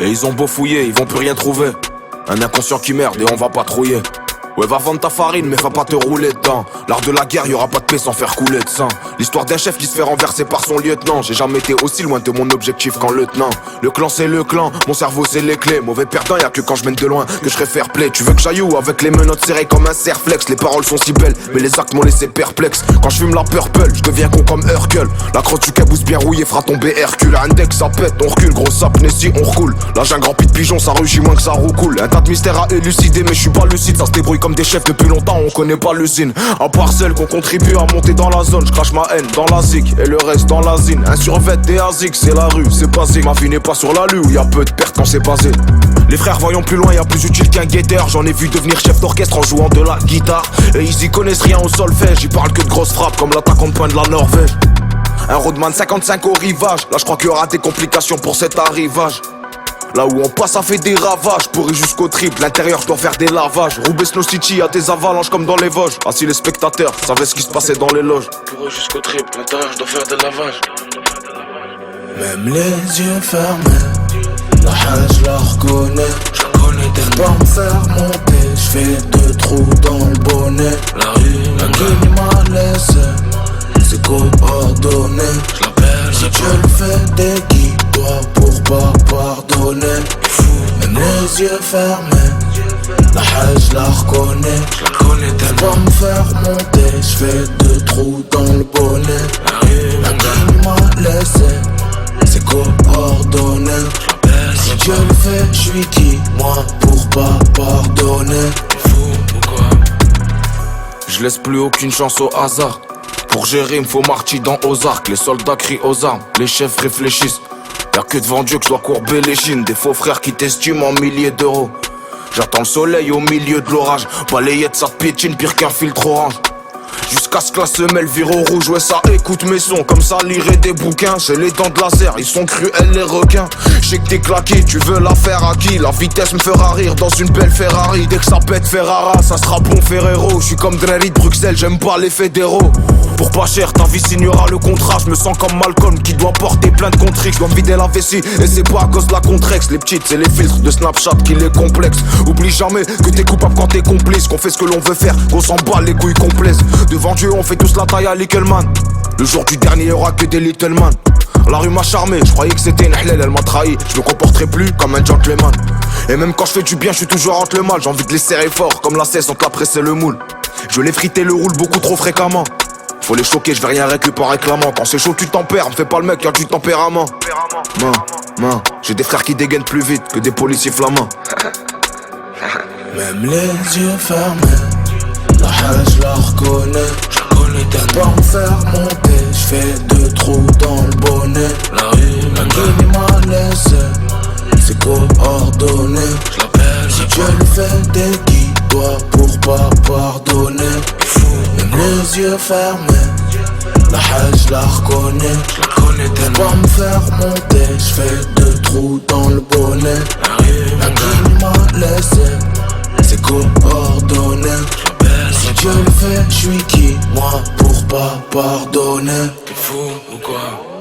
Et ils ont beau fouiller, ils vont plus rien trouver. Un inconscient qui merde et on va patrouiller. Ouais, va vendre ta farine, mais va pas te rouler dedans. L'art de la guerre, y'aura pas de paix sans faire couler de sang. L'histoire d'un chef qui se fait renverser par son lieutenant. J'ai jamais été aussi loin de mon objectif qu'en lieutenant. Le clan c'est le clan, mon cerveau c'est les clés. Mauvais perdant, y'a que quand je mène de loin que je serai fair play. Tu veux que j'aille où avec les menottes serrées comme un serflex? Les paroles sont si belles, mais les actes m'ont laissé perplexe. Quand je fume la purple, je deviens con comme Hercule. La crotte du cabousse bien rouillée fera tomber Hercule. Index ça pète, on recule, grosse apnésie, on recoule. Là j'ai un grand pit de pigeon, ça rugit moins que ça roucoule. Un tas de mystères à élucider, mais je suis pas lucide. Ça se débrouille comme des chefs depuis longtemps, on connaît pas l'usine. À part celle qu'on contribue à monter dans la zone. Je crache ma haine dans la zik et le reste dans la zine. Un survêt des ASIC, c'est la rue, c'est basique. Ma vie n'est pas sur la lue où y a peu de pertes quand c'est basé. Les frères voyons plus loin, y'a plus utile qu'un guetteur. J'en ai vu devenir chef d'orchestre en jouant de la guitare. Et ils y connaissent rien au solfège, ils parlent que de grosses frappes comme l'attaquant de poing de la Norvège. Un roadman 55 au rivage, là je crois qu'il y aura des complications pour cet arrivage. Là où on passe, ça fait des ravages. Pourri jusqu'au triple, l'intérieur je dois faire des lavages. Roubaix Snow City, y'a des avalanches comme dans les Vosges. Assis les spectateurs savaient ce qui se passait dans les loges. Pourri jusqu'au triple, l'intérieur je dois faire des lavages. Même les yeux fermés, la haine je la reconnais. Je la connais tellement. Pas me faire monter, je fais 2 trous dans le bonnet. La rue, la Qui m'a laissé, c'est coordonné. je l'appelle, Si je Dieu le fait, déguise-toi pour pas pardonner. Même les yeux fermés, la haine je la reconnais. je la connais tellement. Pas me faire monter, je fais 2 trous dans le bonnet. La rue, la Qui m'a laissé, c'est coordonné. Si Dieu le fait, je suis qui, moi, pour pas pardonner. t'es fou ou quoi? Je laisse plus aucune chance au hasard. Pour gérer, il me faut marcher dans aux arcs. Les soldats crient aux armes, les chefs réfléchissent. Y'a que devant Dieu que je dois courber les chines. Des faux frères qui t'estiment en milliers d'euros. J'attends le soleil au milieu de l'orage. Balayette ça te piétine pire qu'un filtre orange. Jusqu'à ce que la semelle vire au rouge. Ouais ça écoute mes sons comme ça lirait des bouquins. J'ai les dents de laser, ils sont cruels les requins. J'sais que t'es claqué, tu veux la faire à qui? La vitesse me fera rire dans une belle Ferrari. Dès que ça pète Ferrara, ça sera bon Ferrero. J'suis comme Drari de Bruxelles, j'aime pas les fédéraux. Pour pas cher, ta vie signera le contrat. Je me sens comme Malcolm qui doit porter plainte contre X. Je dois me vider la vessie et c'est pas à cause de la contrex. Les petites c'est les filtres de Snapchat qui les complexent. Oublie jamais que t'es coupable quand t'es complice. Qu'on fait ce que l'on veut faire, qu'on s'en bat les couilles complexes. Devant Dieu on fait tous la taille à Littleman. Le jour du dernier y'aura que des Littleman. La rue m'a charmé, je croyais que c'était une halal, elle m'a trahi. Je me comporterai plus comme un gentleman. Et même quand je fais du bien, je suis toujours entre le mal. J'ai envie de les serrer fort, comme la cesse entre la presse et le moule. Je veux les friter le roule beaucoup trop fréquemment. Faut les choquer, je vais rien récupérer réclamant. Quand c'est chaud tu tempères, me fais pas le mec, y'a du tempérament. J'ai des frères qui dégainent plus vite que des policiers flamands. Même les yeux fermés, la haine je la reconnais. Je la connais tellement. Pas me faire monter, je fais 2 trous dans le bonnet. La rue, la Qui m'a laissé, c'est coordonné. je l'appelle, Si je Dieu le fait, déguise-toi pour pas pardonner. Même les yeux fermés, la haine je la reconnais. je la connais tellement. Pas me faire monter, je fais 2 trous dans le bonnet. La rue, la Qui m'a laissé, c'est coordonné. je l'appelle, Si Dieu le fait, je suis qui, moi, pour pas pardonner. t'es fou ou quoi?